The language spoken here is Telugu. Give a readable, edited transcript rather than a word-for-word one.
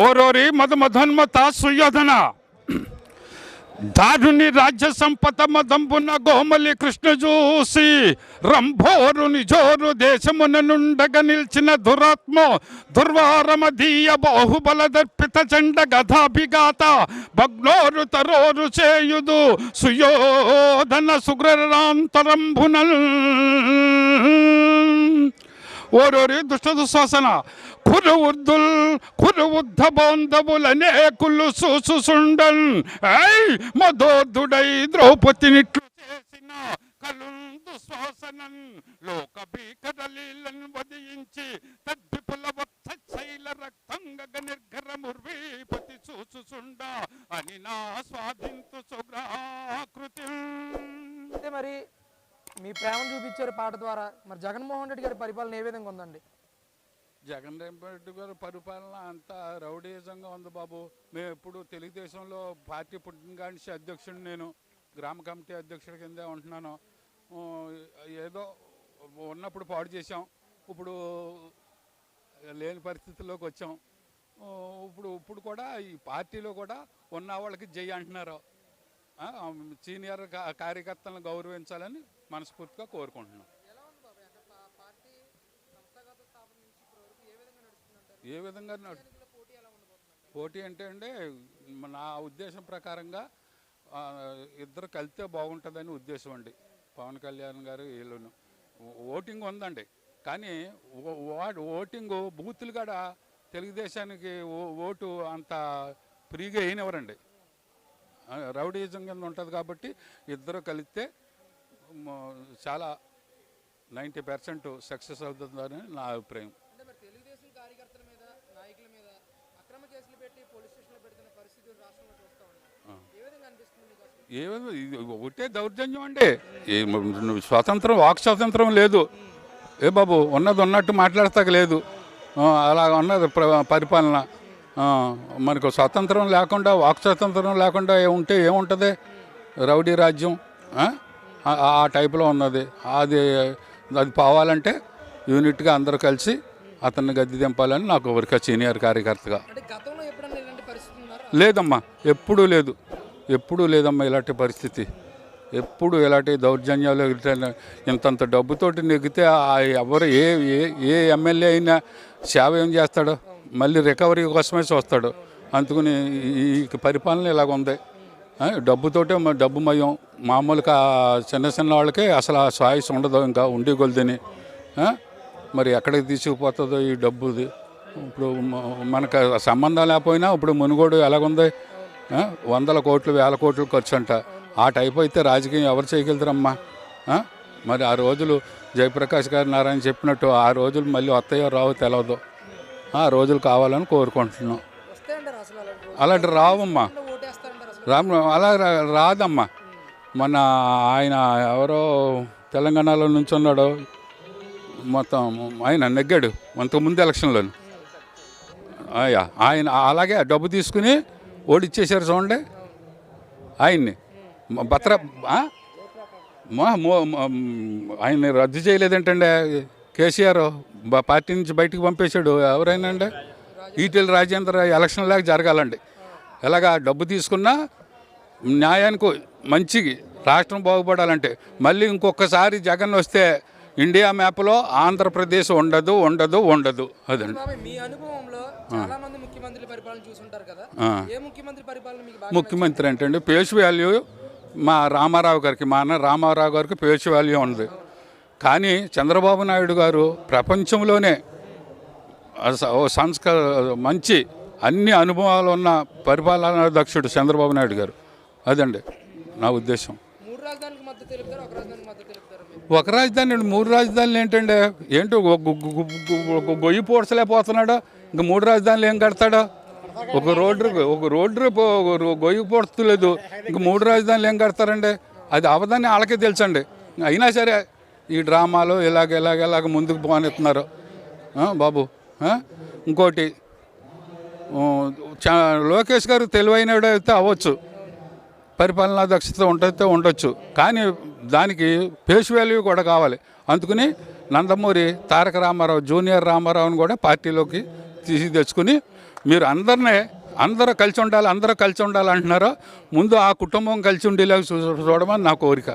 ఓరోరి మధుమధన్మత సుయోధన దారుని రాజ్య సంపద మదంబున గోమలి కృష్ణ చూసి రంభోరు నిజోరు దేశమున నుండగ నిల్చిన దురాత్మ దుర్వారమదీయ బాహుబల దర్పిత చండ గధాభిఘాత భగ్నోరు తరోరు చేయుదు సుయోధన సుగ్రరాంతరంభునల్ ఓరోరి దుష్ట దుశ్వాసన కురువుద్ధ బాంధవులనే కులు చూసుండన్ మధోధుడై ద్రౌపదినిట్లు చేసిన కలుందు శ్వాసనన్ లోక భీకరలీలను వదించి తద్విపుల వత్సైల రక్తంగ నిర్ఘరముర్వీపతి చూసుండ అని నా స్వాధింతు సుగ్రాకృతి. అంటే మరి మీ ప్రేమను చూపించారు పాట ద్వారా. మరి జగన్మోహన్ రెడ్డి గారి పరిపాలన ఏ విధంగా ఉందండి? జగన్ రెడ్డి గారి పరిపాలన అంతా రౌడీజంగా ఉంది బాబు. మేము ఎప్పుడు తెలుగుదేశంలో పార్టీ పుట్టిన కానించి అధ్యక్షుడు, నేను గ్రామ కమిటీ అధ్యక్షుడి కిందే ఉంటున్నాను. ఏదో ఉన్నప్పుడు పాడు చేసాం, ఇప్పుడు లేని పరిస్థితుల్లోకి వచ్చాం. ఇప్పుడు కూడా ఈ పార్టీలో కూడా ఉన్న వాళ్ళకి జై అంటున్నారు. సీనియర్ కార్యకర్తలను గౌరవించాలని మనస్ఫూర్తిగా కోరుకుంటున్నాం. ఏ విధంగా పోటీ అంటే నా ఉద్దేశం ప్రకారంగా ఇద్దరు కలిస్తే బాగుంటుందని ఉద్దేశం అండి. పవన్ కళ్యాణ్ గారు వీళ్ళను ఓటింగ్ ఉందండి, కానీ ఓటింగ్ బూతులు కూడా తెలుగుదేశానికి ఓటు అంత ఫ్రీగా వేయనివ్వరండి. రౌడీజం కింద ఉంటుంది కాబట్టి ఇద్దరు కలిస్తే చాలా 90% సక్సెస్ అవుతుందని నా అభిప్రాయం. ఒకటే దౌర్జన్యం అండి. స్వాతంత్రం, వాక్ స్వాతంత్రం లేదు ఏ బాబు. ఉన్నది ఉన్నట్టు మాట్లాడతాక లేదు, అలా ఉన్నది పరిపాలన. మనకు స్వాతంత్రం లేకుండా, వాక్ స్వాతంత్రం లేకుండా ఉంటే ఏముంటుంది? రౌడీ రాజ్యం ఆ టైపులో ఉన్నది. అది పోవాలంటే యూనిట్గా అందరూ కలిసి అతన్ని గద్దె దింపాలని నాకు ఒక సీనియర్ కార్యకర్తగా. లేదమ్మా, ఎప్పుడూ లేదమ్మా ఇలాంటి పరిస్థితి. ఎప్పుడు ఇలాంటి దౌర్జన్యాలు ఇంతంత డబ్బుతోటి నెగ్గితే ఎవరు ఏ ఎమ్మెల్యే అయినా సేవ ఏం చేస్తాడో? మళ్ళీ రికవరీ కోసమే చూస్తాడు. అందుకని ఈ పరిపాలన ఇలాగ ఉంది. డబ్బుతోటే డబ్బుమయం. మామూలుగా చిన్న వాళ్ళకే అసలు ఆ సాయిస్ ఉండదు ఇంకా ఉండి కొలిదని. మరి ఎక్కడికి తీసుకుపోతుందో ఈ డబ్బుది? ఇప్పుడు మనకు సంబంధం లేకపోయినా ఇప్పుడు మునుగోడు ఎలాగుంది? 100 కోట్లు 1000 కోట్లు ఖర్చు అంట. ఆ టైప్ అయితే రాజకీయం ఎవరు చేయగలుగుతారమ్మా? మరి ఆ రోజులు జయప్రకాష్ గారు నారాయణ చెప్పినట్టు ఆ రోజులు మళ్ళీ వస్తాయో రావో తెలియదు. ఆ రోజులు కావాలని కోరుకుంటున్నాం. అలాంటి రావమ్మా, అలా రాదమ్మా. మన ఆయన ఎవరో తెలంగాణలో నుంచి ఉన్నాడు, మొత్తం ఆయన నెగ్గాడు అంతకుముందు ఎలక్షన్లో. ఆయన అలాగే డబ్బు తీసుకుని ఓడిచ్చేశారు చూడండి ఆయన్ని. ఆయన్ని రద్దు చేయలేదేంటండి కేసీఆర్? పార్టీ నుంచి బయటకు పంపేశాడు. ఎవరైనా అండి? ఈటెల రాజేంద్ర ఎలక్షన్ లాగా జరగాలండి. ఎలాగా డబ్బు తీసుకున్నా న్యాయానికి మంచి రాష్ట్రం బాగుపడాలంటే మళ్ళీ ఇంకొకసారి జగన్ వస్తే ఇండియా మ్యాప్లో ఆంధ్రప్రదేశ్ ఉండదు. అదండి. ముఖ్యమంత్రి అంటే ఫేస్ వాల్యూ మా రామారావు గారికి, మా అన్న రామారావు గారికి ఫేస్ వాల్యూ ఉంది. కానీ చంద్రబాబు నాయుడు గారు ప్రపంచంలోనే మంచి అన్ని అనుభవాలు ఉన్న పరిపాలనా దక్షుడు చంద్రబాబు నాయుడు గారు. అదండి నా ఉద్దేశం. ఒక రాజధాని 3 రాజధానులు ఏంటండి? ఏంటో గొయ్యి పోడ్చలేకపోతున్నాడు. ఇంక 3 రాజధానులు ఏం కడతాడా? ఒక రోడ్డు గొయ్యి పోడ్చలేదు, ఇంక 3 రాజధానులు ఏం కడతారండి? అది అవదాన్ని వాళ్ళకే తెలుసండి. అయినా సరే ఈ డ్రామాలు ఇలాగ ముందుకు పోనిస్తున్నారు బాబు. ఇంకోటి, లోకేష్ గారు తెలివైనడు అయితే అవ్వచ్చు, పరిపాలనా దక్షత ఉండొచ్చు, కానీ దానికి ఫేస్ వాల్యూ కూడా కావాలి. అందుకని నందమూరి తారక రామారావు, జూనియర్ రామారావుని కూడా పార్టీలోకి తెచ్చుకుని మీరు అందరూ కలిసి ఉండాలి అంటున్నారో ముందు ఆ కుటుంబం కలిసి ఉండేలాగా చూడమని నా కోరిక.